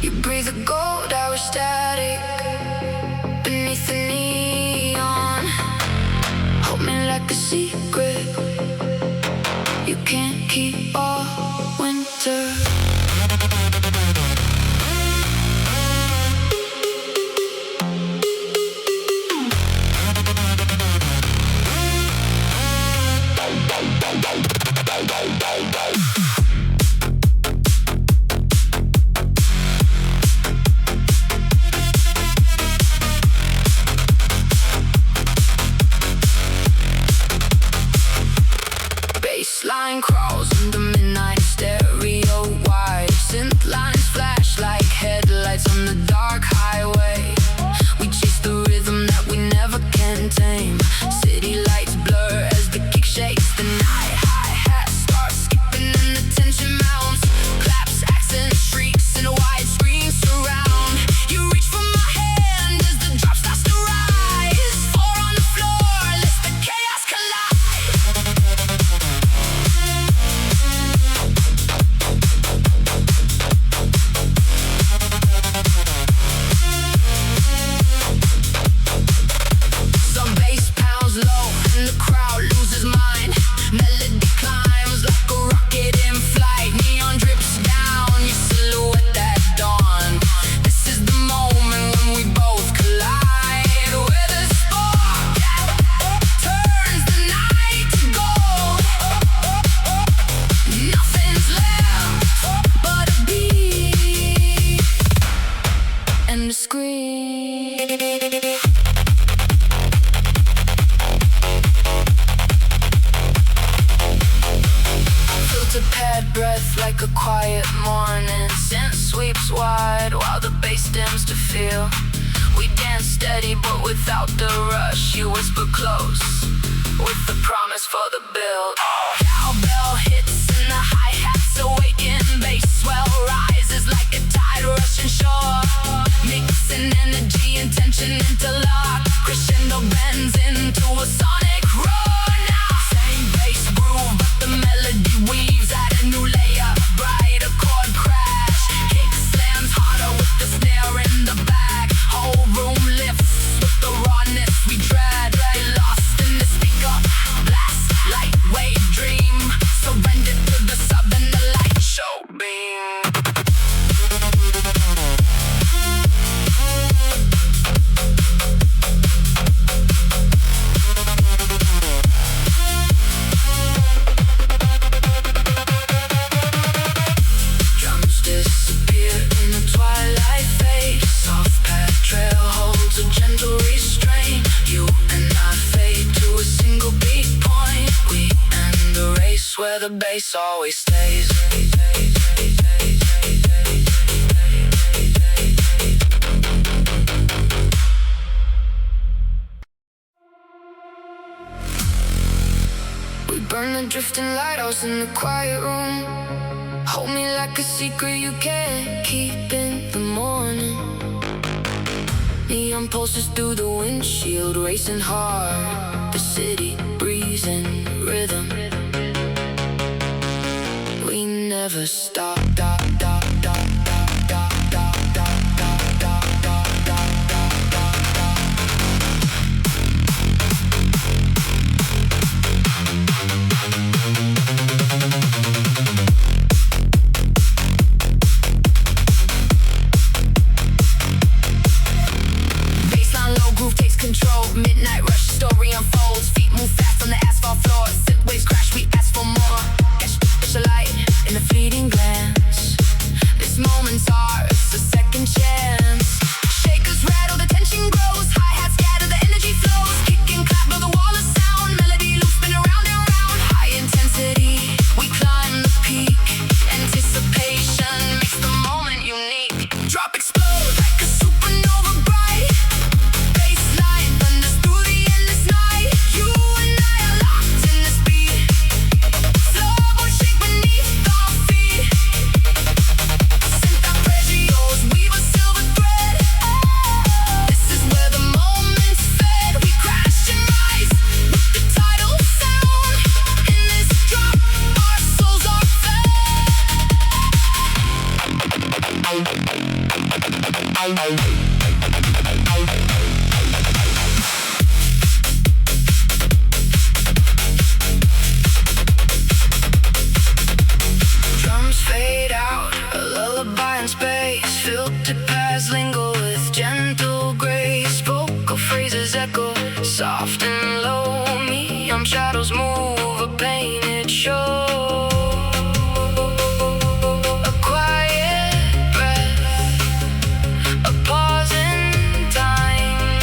You breathe the gold, I was static beneath the neon. Hold me like a secret. You can't keep all winter. Baseline crawls under midnight stereo wide. Synth lines flash like headlights on the dark highway. We chase the rhythm that we never can tame. City lights blur as the kick shakes the night. Hi-hat starts skipping and the tension mounts. Claps, accents, shrieks in a widescreen surround. You reach for my hand as the drop starts to rise. Four on the floor, let the chaos collide. Some bass pounds low and the crowd loses mind. Melody climbs like a rocket in flight. Neon drips down your silhouette at dawn. This is the moment when we both collide. Where the spark turns the night to gold. Nothing's left but a beat and a scream. Filter pad breath like a quiet morning. Scent sweeps wide while the bass dims to feel. We dance steady but without the rush. You whisper close with the promise for the build. Cowbell hits and the hi-hats awaken. Bass swell rises like a tide rushing shore. Mixing energy and tension interlock. Crescendo bends into a sonic roar. Now same bass groove but the melody weaves at a new layer. Brighter chord crash. Kick slams harder with the snare in the back. Whole room lifts with the rawness we dread. Lost in the speaker blast. Lightweight dream. Surrender to the sub and the light show beam. Drums disappear in the twilight fade. Soft pad trail holds a gentle restraint. You and I fade to a single beat point. We end the race where the bass always stays. We burn the drifting lighthouse in the quiet room. Hold me like a secret you can't keep in the morning. Neon pulses through the windshield, racing hard. The city breathes in rhythm. We never stop. Baseline low groove takes control. Midnight rush, story unfolds. Feet move fast on the asphalt floor. Synth waves crash, we ask for more. Catch a light in the fleeting glance. This moment's ours, a second chance. Shakers rattle, the tension grows. Hi-hats scatter, the energy flows. Kick and clap, blow the wall of sound. Melody loops spin around and round. High intensity, we climb the peak. Anticipation makes the moment unique. Drop explode like a supernova bright. Baseline thunders through the endless night. You and I are locked in this beat. Floor won't shake beneath our feet. Synth I pray Drums fade out, a lullaby in space. Filtered paths linger with gentle grace. Vocal phrases echo, soft and low. Neon shadows move, a painted show. A quiet breath, a pause in time,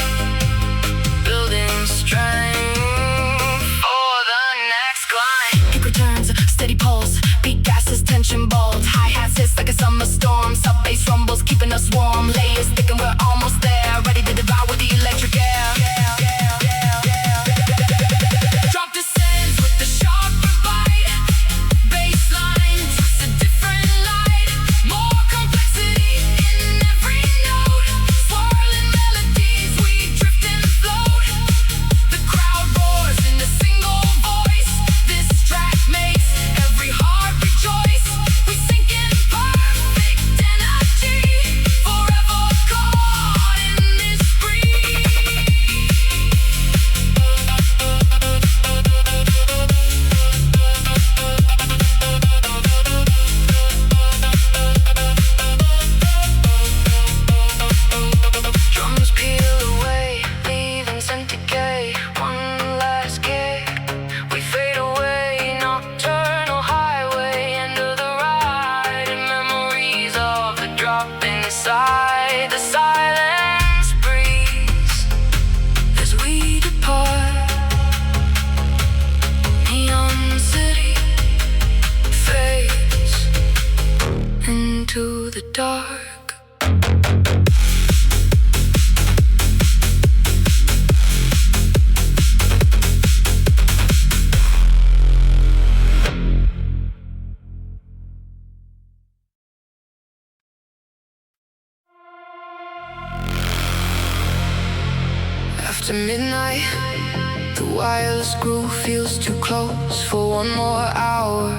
building strength for the next climb. Kick returns, steady pulse, peak gases, tension bulge. Hi-hats hiss like a summer storm. Sub-bass rumbles, keeping us warm. Layers thick and we're almost there, ready to devour with the electric air. Drop descends with the sharper bite. Bassline takes a different light. More complexity in every note. Swirling melodies, we drift and float. The crowd roars in a single voice. This track makes every heart rejoice. We sink in perfect energy, forever caught in this breeze. Drums peel away, leaving scent decay. One last kick, we fade away. Nocturnal highway, end of the ride. And memories of the drop inside. The silence breathes as we depart. Neon city fades into the dark. After midnight, the wireless groove feels too close for one more hour.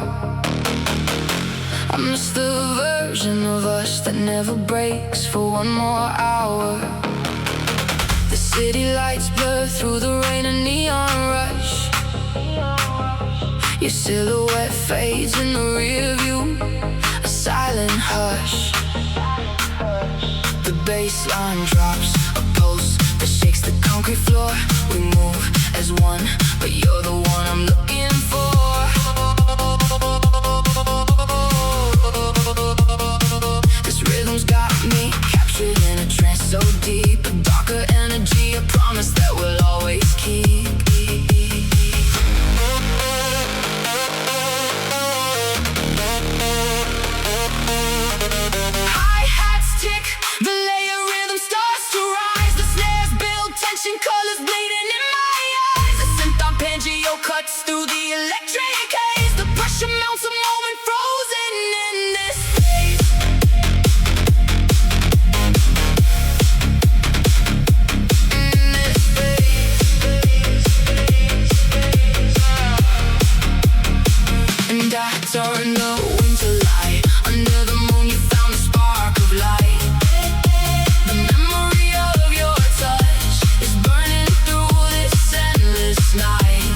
I miss the version of us that never breaks for one more hour. The city lights blur through the rain and neon rush. Your silhouette fades in the rear view, a silent hush. The bass line drops, a pulse that shakes the concrete floor. We move as one, but you're the one I'm looking for. This rhythm's got me captured in a trance so deep. A darker energy, a promise that we'll always keep. Hi-hats tick, the layer rhythm starts to rise. The snares build tension, colors bleeding in my eyes. The synth arpeggio cuts through the electric haze. The pressure mounts, a moment frozen in this space. In this space. And I turn the wind to light. Under the moon you found a spark of light. The memory of your touch is burning through this endless night.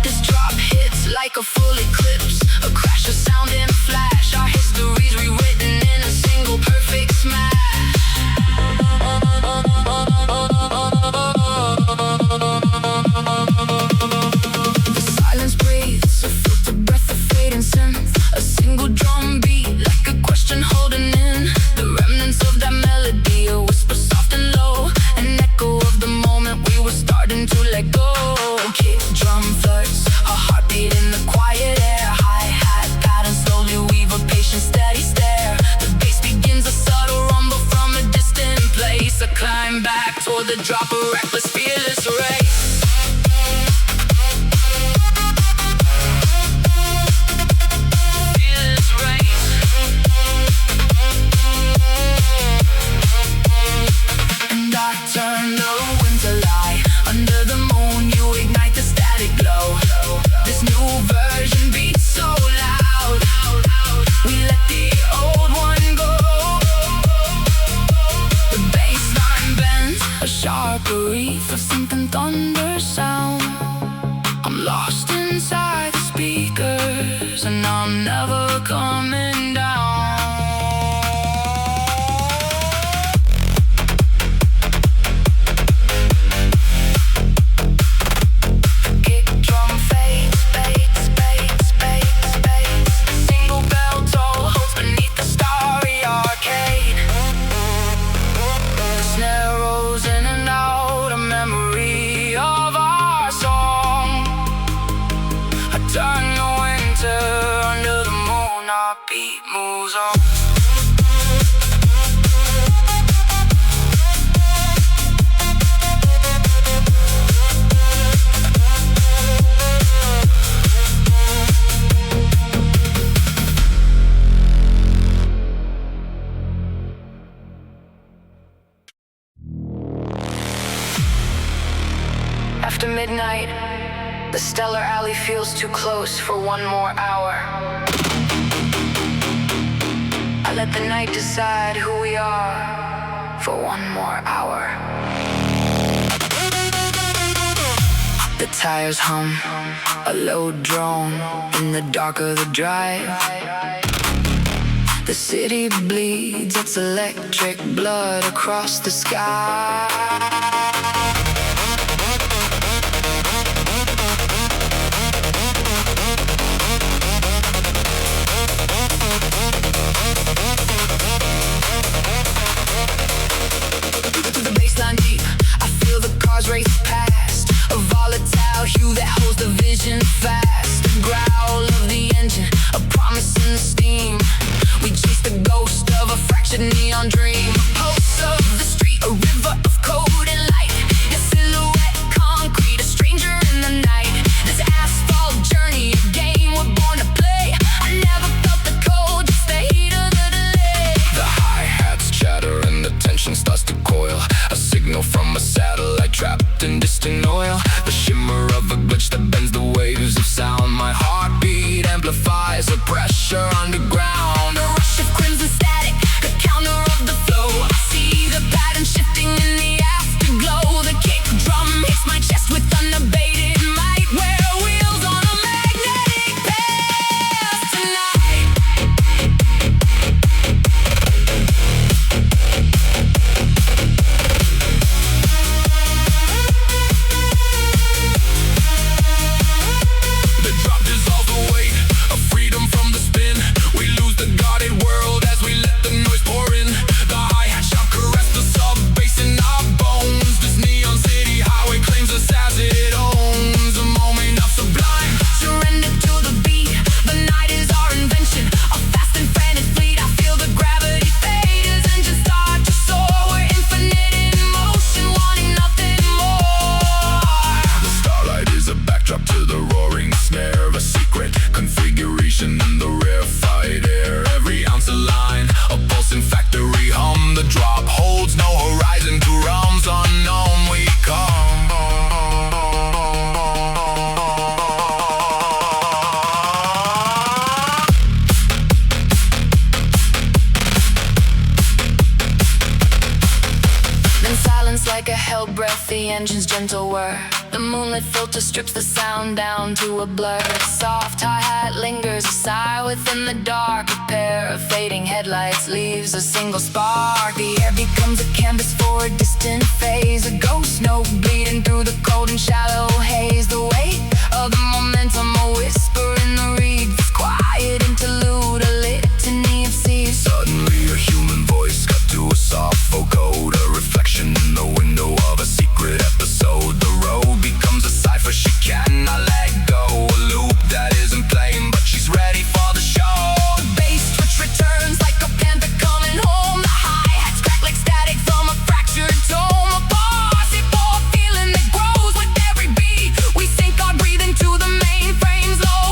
This drop hits like a full eclipse, a crash of sound and flash. Our history's rewritten in a single perfect smash. The silence breathes, a filtered breath of fading synth. A single drum beat like a question holding in the remnants of that melody. A whisper soft and low, an echo of the moment we were starting to let go. Kick drum flirts, a heartbeat in the quiet air. Hi-hat patterns slowly weave a patient steady stare. The bass begins a subtle rumble from a distant place. A climb back toward the drop, a reckless fearless race. Fearless race. And I turn the wind to light. Under the moon you ignite the static glow. This new version beats so loud. We let the old one go. I'm never coming down. Kick drum fades, fades, fades, fades, fades. Single bell toll holds beneath the starry arcade. The snare rolls in and out, a memory of our song. I turn the winter under the moon, our beat moves on. After midnight, the stellar alley feels too close for one more hour. I let the night decide who we are for one more hour. The tires hum, a low drone in the dark of the drive. The city bleeds its electric blood across the sky. The baseline deep, I feel the cars race past. A volatile hue that holds the vision fast. The growl of the engine, a promise in the steam. We chase the ghost of a fractured neon dream. A pulse of the street, a river of code and light. Your silhouette, concrete, a stranger in the night. This asphalt journey, a game we're born to play. I never felt the cold, just the heat of the delay. The hi-hats chatter and the tension starts to coil. A signal from a satellite trapped in distant oil. The shimmer of a glitch that bends the waves of sound. My heartbeat amplifies the pressure underground. A rush of crimson static, a counter of the flow. I see the pattern shifting in the afterglow. The kick drum hits my chest with unabated might. We're wheels on a magnetic path tonight. The drop dissolves the weight of freedom from the spin. We lose the guarded world as we let the noise pour in. The hi-hat shall caress the sub-bass in our bones. This neon city highway claims us as it owns. A moment of sublime surrender to the beat. The night is our invention, a fast and frantic fleet. I feel the gravity fade as engines start to soar. We're infinite in motion, wanting nothing more. The starlight is a backdrop to the roaring snare of a secret configuration in the rarefied air. Every ounce a line, a pulsing factory hum. The drop holds no horizon, to realms unknown we come. Then silence like a hell breath, the engine's gentle whir. The moonlit filter strips the sound down to a blur. Soft hi-hat lingers, a sigh within the dark. A pair of fading headlights leaves a single spark. The air becomes a canvas for a distant phase. A ghost note bleeding through the cold and shallow haze. The weight of the momentum, a whisper in the reeds. This quiet interlude, a litany of seas. Suddenly a human voice cut to a soft vocode. A reflection in the window of a secret episode. The road becomes a cipher she cannot let go. A loop that isn't playing, but she's ready for the show. The bass twitch returns like a panther coming home. The hi-hats crack like static from a fractured tone. A pause for a feeling that grows with every beat. We sink our breathing to the mainframe's low.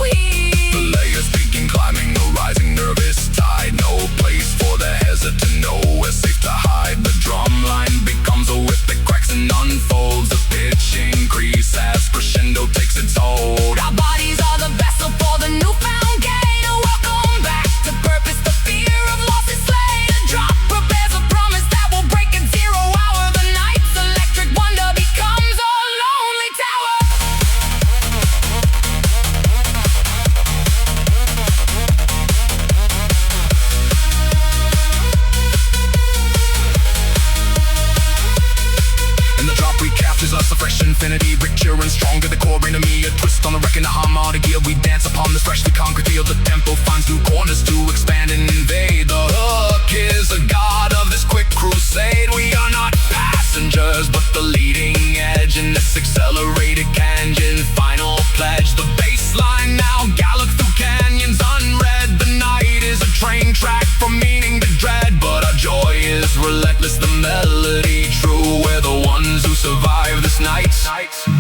on the wreck in the Hamada gear. We dance upon this freshly conquered field. The tempo finds new corners to expand and invade. The hook is the god of this quick crusade. We are not passengers, but the leading edge in this accelerated canyon. Final pledge, the bass line now gallop through canyons unread. The night is a train track from meaning to dread, but our joy is relentless, the melody true. We're the ones who survive this night.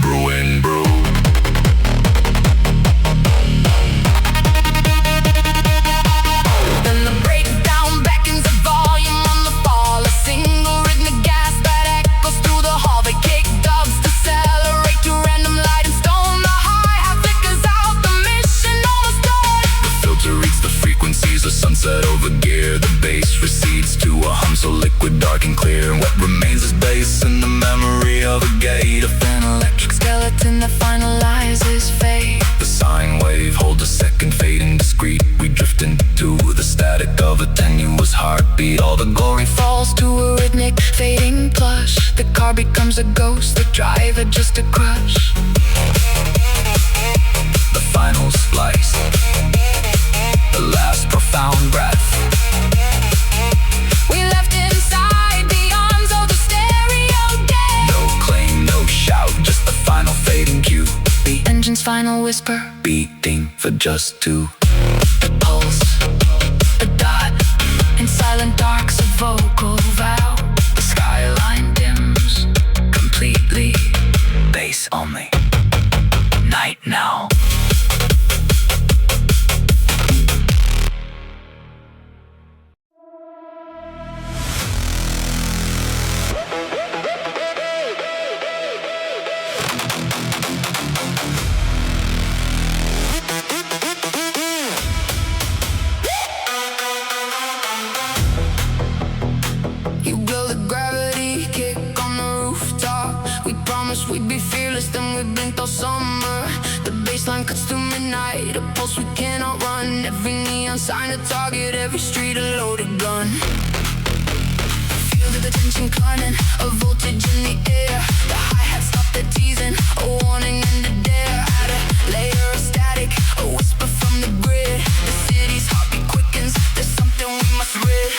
Brew and brew. Then the breakdown beckons the volume on the fall. A single rhythmic gas that echoes through the hall. They kick dubs to celebrate to random light and stone. The hi-hat flickers out, the mission almost done. The filter reads the frequencies, the sunset over gear. The bass recedes to a hum so liquid, dark and clear. And what remains is bass in the memory of a gate. An electric skeleton that finalizes fate. The sine wave holds a second, fading discreet. We drift into the static of a tenuous heartbeat. All the glory Falls to a rhythmic fading plush. The car becomes a ghost, the driver just a crush. the final splice, the last profound breath. We left inside the arms of the stereo dead. No claim, no shout, just the final fading cue. The engine's final whisper, Beating for just two. the pulse, the dot. In silent darks a vocal vow. The skyline dims completely. Bass only. Night now. You blow the gravity kick on the rooftop. We promised we'd be fearless, then we blinked all summer. The baseline cuts through midnight, a pulse we cannot run. Every neon sign a target, every street a loaded gun. Feel the tension climbing, a voltage in the air. The hi-hat stop the teasing, a warning in the dare. Add a layer of static, a whisper from the grid. The city's heartbeat quickens, there's something we must rid.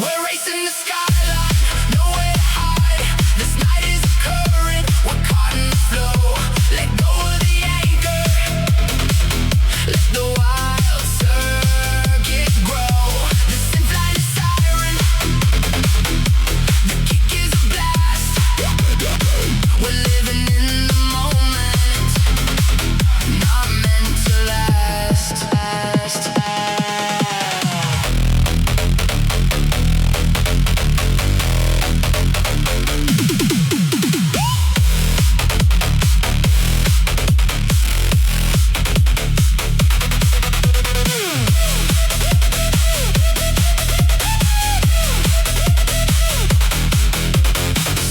We're racing the skyline, nowhere to hide. This night is occurring, we're caught in the flow. Let go of the anchor, let the wild circuit grow. The synth line is siren, the kick is a blast. We're living in the moment, not meant to last.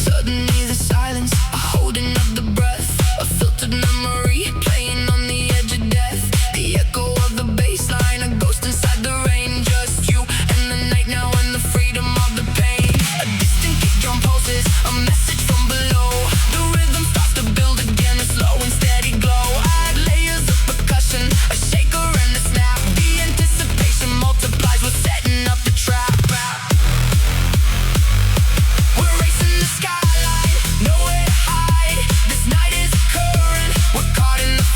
Suddenly the silence, a holding of the breath, a filtered memory playing on the edge of death. The echo of the bass line, a ghost inside the rain. Just you and the night now and the freedom of the pain. A distant kick drum pulses, a message from below. The rhythm starts to build again, a slow and steady glow. Add layers of percussion, a shaker and a snap. The anticipation multiplies, we're setting up the trap. We're racing the skyline, nowhere to hide. This night is occurring, we're caught in the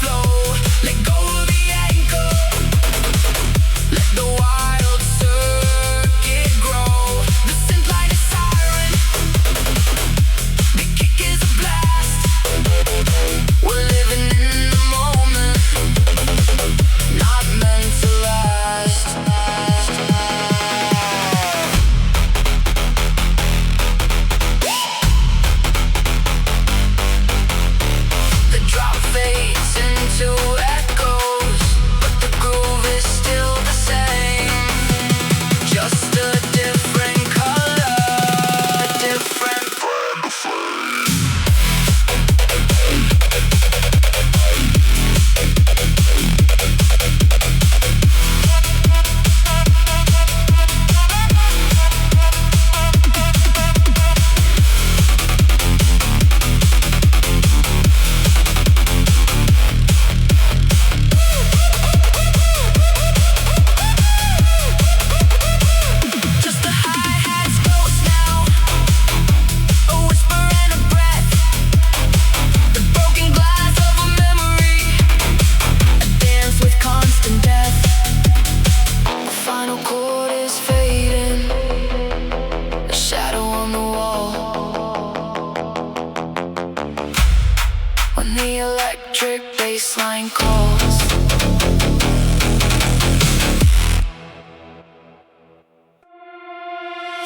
electric bassline calls.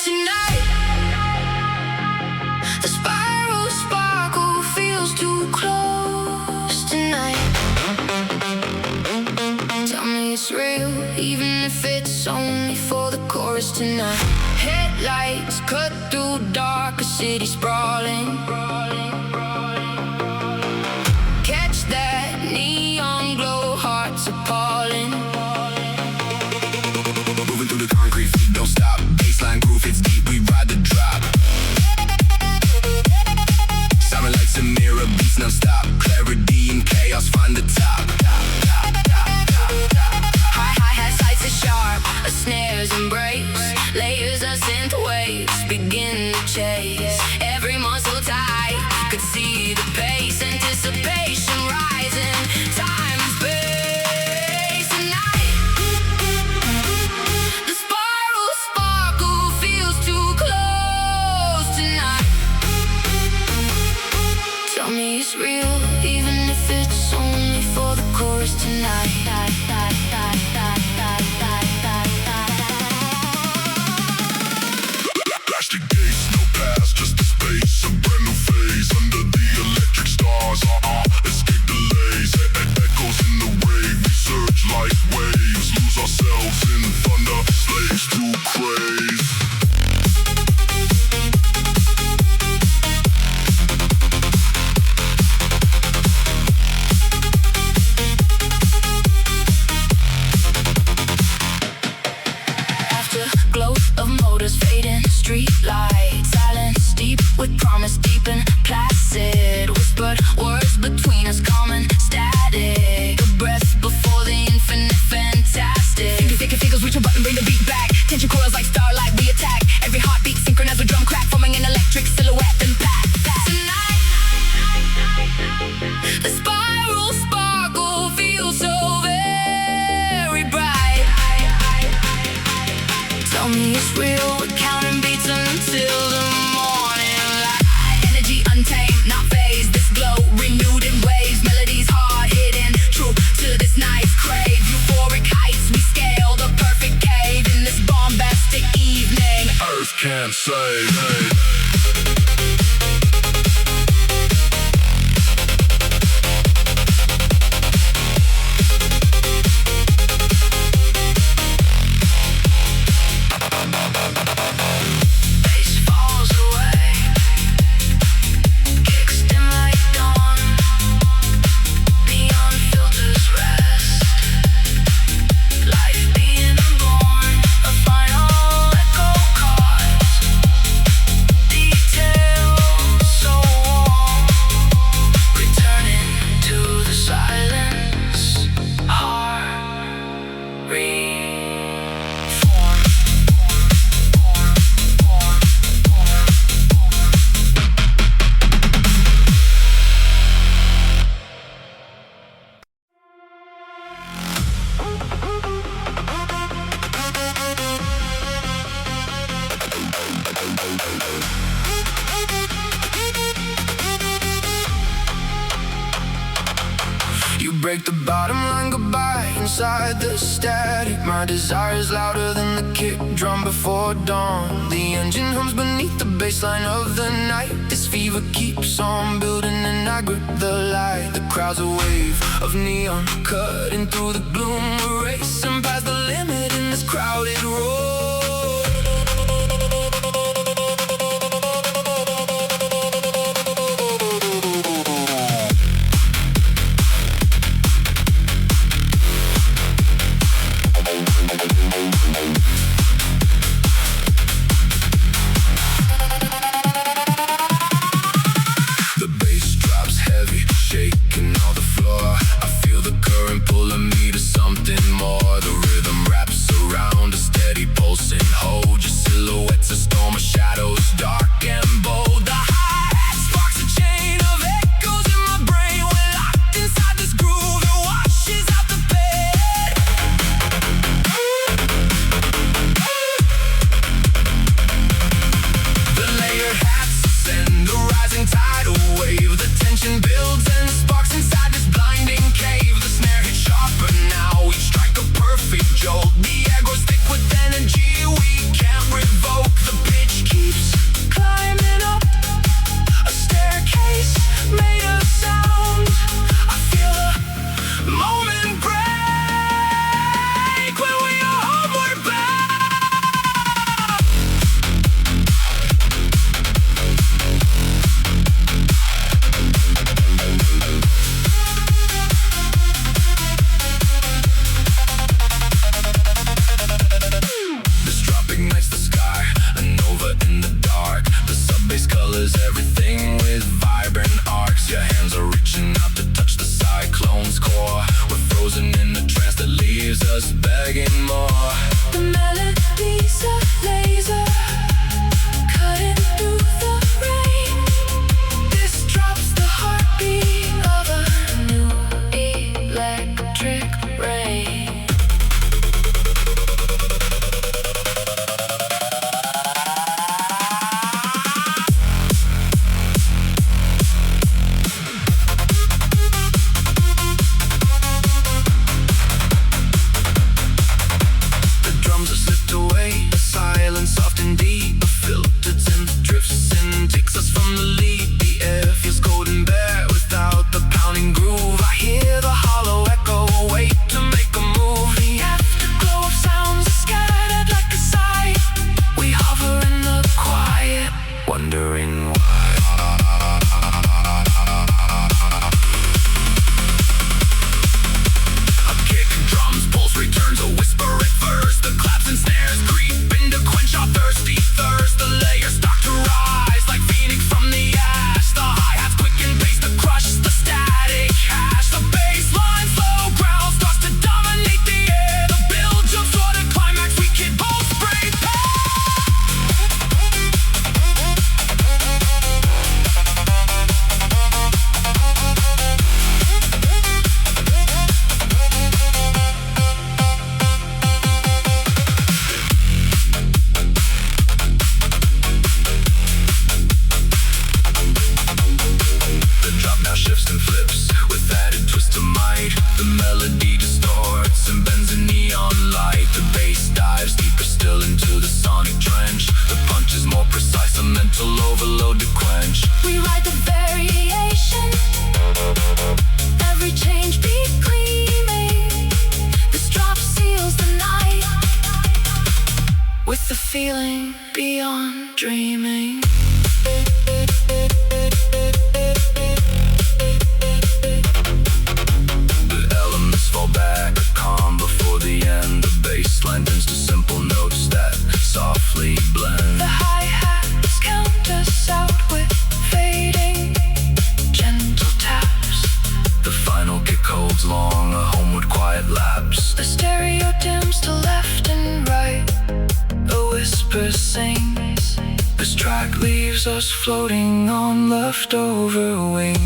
Tonight, the spiral sparkle feels too close tonight. Tell me it's real, even if it's only for the chorus tonight. Headlights cut through dark, a city sprawling. Catch that neon glow, hearts appalling. Moving through the concrete, feet don't stop. Baseline groove hits deep, we ride the drop. Siren lights and mirror beats non-stop. Clarity and chaos find the top. Hi-hat sights are sharp, a snare's embrace. Layers of synth waves begin to chase. Every muscle tight, could see the pace. Anticipation rising, time and space. Tonight, the spiral sparkle feels too close tonight. Tell me it's real, even if it's only for the chorus tonight. Plastic gates, no past, just a space, a brand new phase. Under the electric stars, escape delays. Echoes in the rave, we surge like waves. Lose ourselves in thunder, slaves to craze. Glow of motors fading, street lights, silence deep with promise deep and placid. Whispered words between us, common static. A breath before the infinite fantastic. Fingers reach a button, bring the beat back. Tension coils like starlight, we attack. Every heartbeat synchronized with drum crack, forming an electric silhouette impact. Tonight, the spiral sparkle feels so very bright. Tell me it's real, we're counting beats until the morning light. Energy untamed, not phased, this glow renewed in waves. Melodies hard hitting, true to this night's crave. Euphoric heights, we scale the perfect cave. In this bombastic evening, Earth can't save. bass falls away. Kicks dim like dawn. Neon filters rest. Life being born, a final echo cause. Details so warm. Returning to the silence. Heart reform. You break the bottom line goodbye inside the static. My desire is louder than the kick drum before dawn. The engine hums beneath the bassline of the night. This fever keeps on building and I grip the light. The crowd's a wave of neon cutting through the gloom. We're racing past the limit in this crowded road. The bass drops heavy, shaking all the floor. I feel the current pulling me to something more. The rhythm wraps around a steady pulse hears us begging more. The melody's a laser cutting through the rain. This drops the heartbeat of a new electric rain. Overload to quench. We ride the variation, every change beat gleaming. This drop seals the night with the feeling beyond dreaming. The elements fall back, calm before the end. The bass line bends to simple notes that softly blend. The hi-hats count us out with fading, gentle taps. The final kick holds long, a homeward quiet lapse. The stereo dims to left and right, a whisper sings. This track leaves us floating on leftover wings.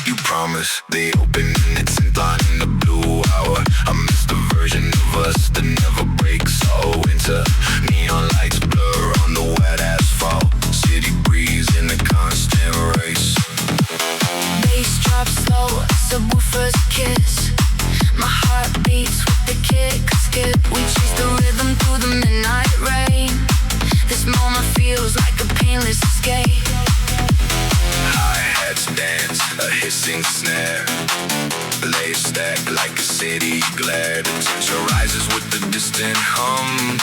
You promise the open minutes and thought in the blue hour. I miss the version of us that never breaks all winter. Neon lights blur on the wet asphalt. City breeze in a constant race. Bass drops slow, subwoofers kiss. My heart beats with the kick skip. We chase the rhythm through the midnight rain. This moment feels like a painless escape. Hi-hats dance, a hissing snare. They stack like a city glare. The tension rises with the distant hum,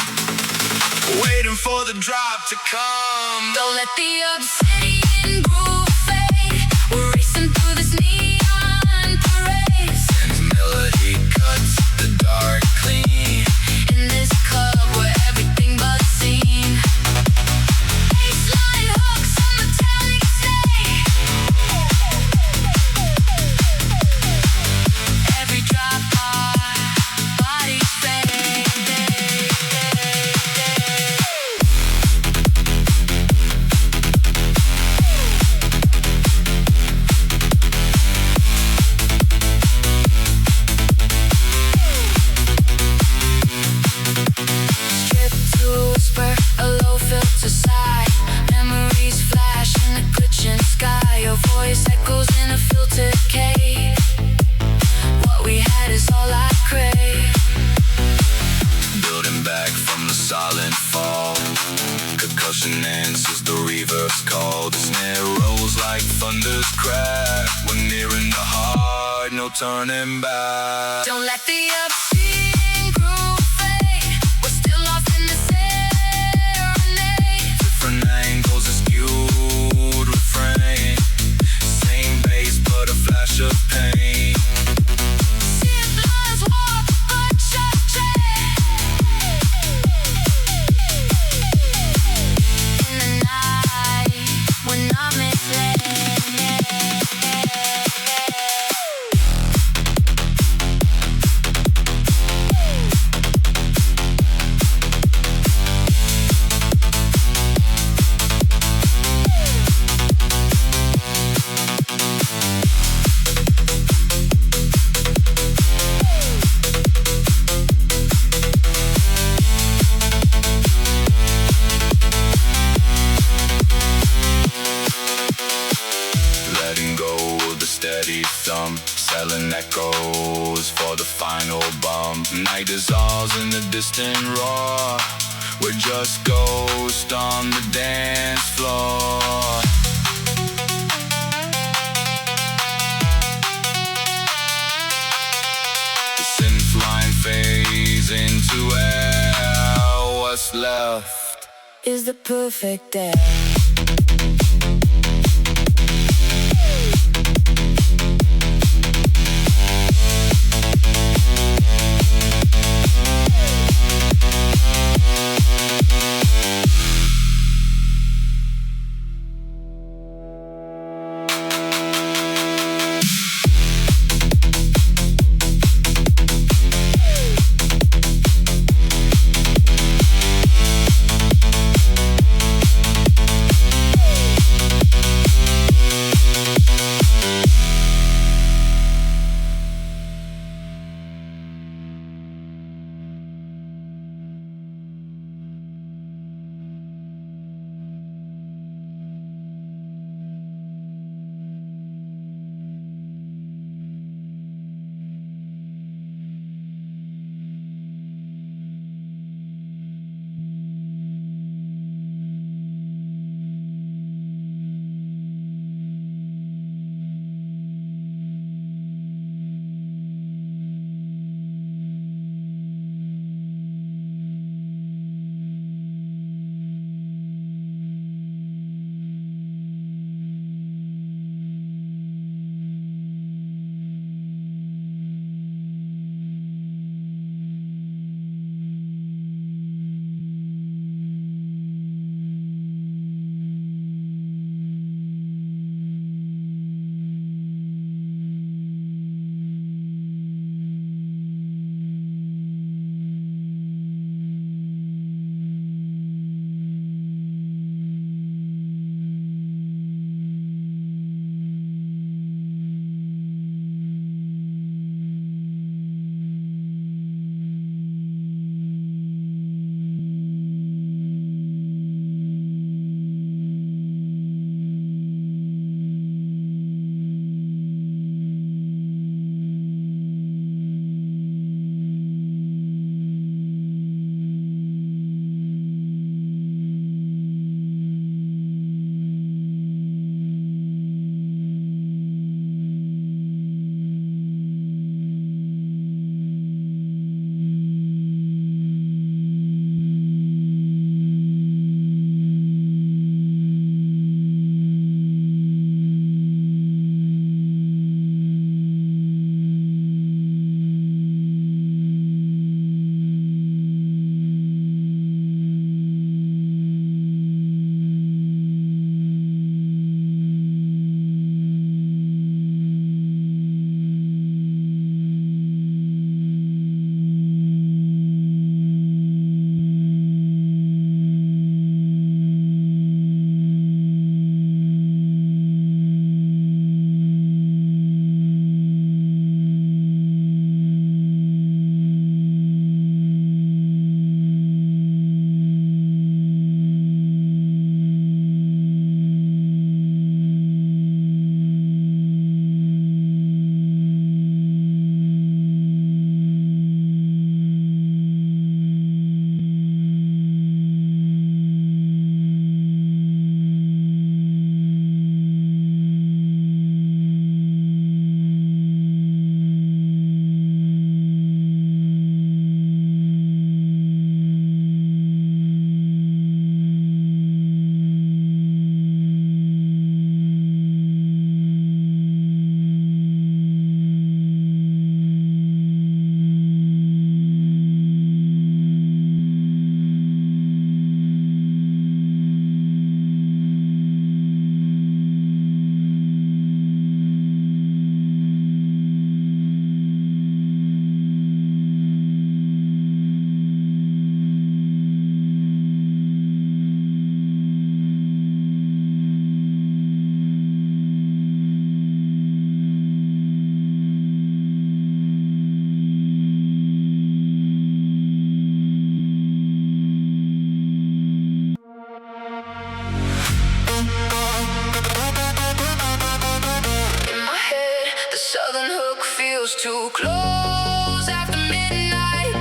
waiting for the drop to come. Don't let the obsidian groove fade. We're racing through this neon parade. And melody cuts the dark clean. In this club where everything but seen. Baseline hooks on metallic stay. Every drop our bodies fade. Strip to a whisper, a low filter sigh. Memories flash in the glitching sky. Your voice echoes in a filtered cave. What we had is all I crave. Building back from the silent fall. Concussion answers the reverse call. The snare rolls like thunder's crack. We're nearing the heart, no turning back. Don't let the obsidian pain. Steady thumb, selling echoes for the final bump. Night dissolves in the distant roar. We're just ghosts on the dance floor. The synth line fades into air. What's left is the perfect day. feels too close after midnight.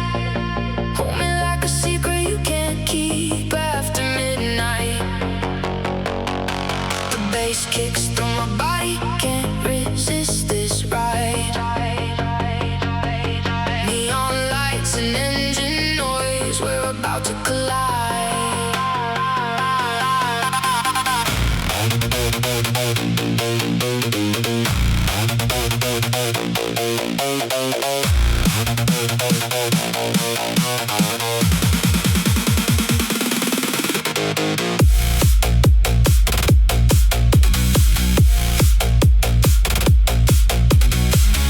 Hold me like a secret you can't keep after midnight. The bass kicks through my body, can't resist this ride. Neon lights and engine noise, we're about to collide.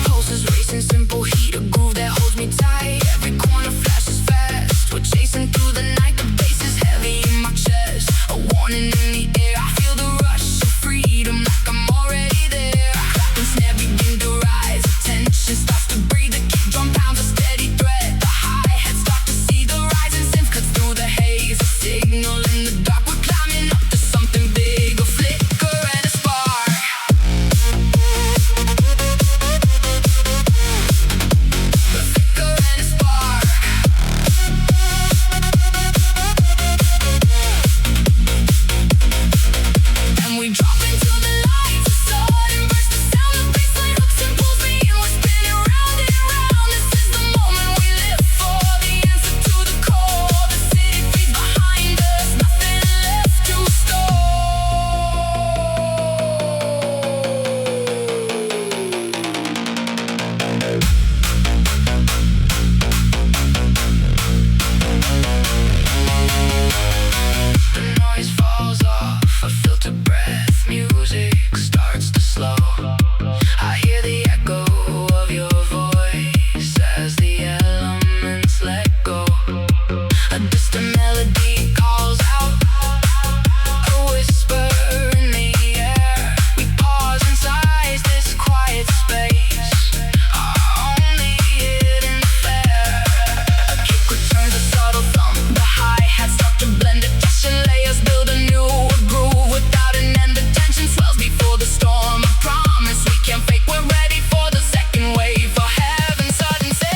Pulses racing, simple heat, a groove that holds me tight. Every corner flashes fast, we're chasing through the night. The bass is heavy in my chest, a warning in the air. I feel the rush of freedom like I'm already there. Clap and snare begin to rise, attention starts to breathe. The kick drum pounds a steady threat. The hi-hats start to see the rising synth cuts through the haze. A signal in the dark, we're climbing up to something big. A flicker and a spark. A flicker and a spark. And we drop into the lights, a sudden burst of sound. The bassline hooks and pulls me in, we're spinning round and round. This is the moment we live for, the answer to the call. The city fades behind us, nothing left to The noise falls off, a filtered breath. Music starts to slow. I hear the echo of your voice as the elements let go. A distant melody calls out, a whisper in the air. We pause inside this quiet space, our only hidden flare. A kick returns, a subtle thump. The hi-hats start to blend, attention layers build a new groove without an end. The tension swells before the storm. A promise we can't fake. We're ready for the second wave, for heaven's sudden say.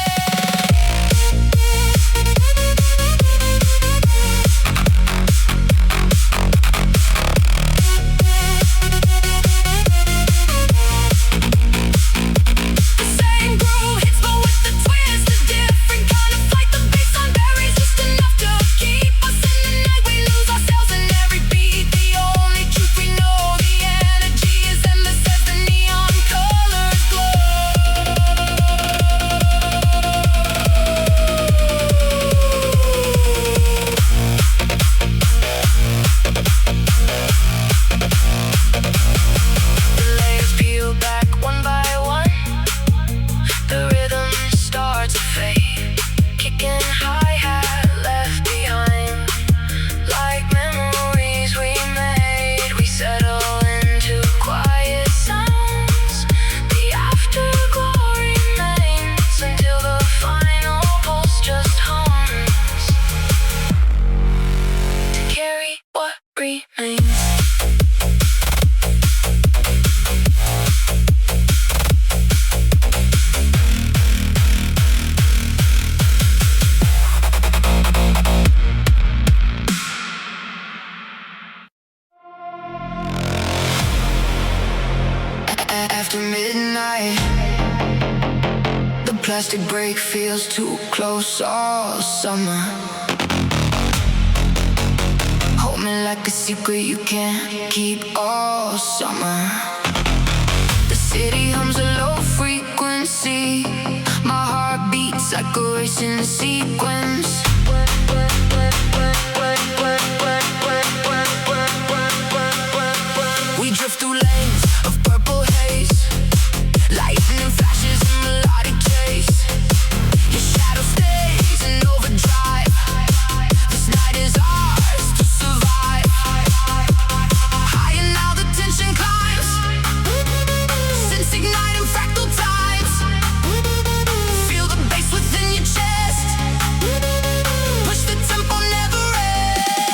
The same groove hits, but with a twist, a different kind of flight. The bassline varies just enough to keep us in the night. We lose ourselves in every beat. The only truth we know, the energy is endless as the neon colors glow. The layers peel back one by one. The rhythm starts to fade. Kicking hi-hat left behind. Like memories we made, we settle into quiet sounds. The afterglow remains until the final pulse just hums to carry what remains. After midnight, the plastic break feels too close all summer. Hold me like a secret you can't keep all summer. The city hums a low frequency. My heart beats like a racing sequence. We drift through lanes of purple haze, lightning flashes and melodic chase. Your shadow stays in overdrive. This night is ours to survive. Higher now the tension climbs, sense igniting fractal tides. Feel the bass within your chest, push the tempo never ends.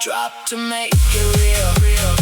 drop to make it real.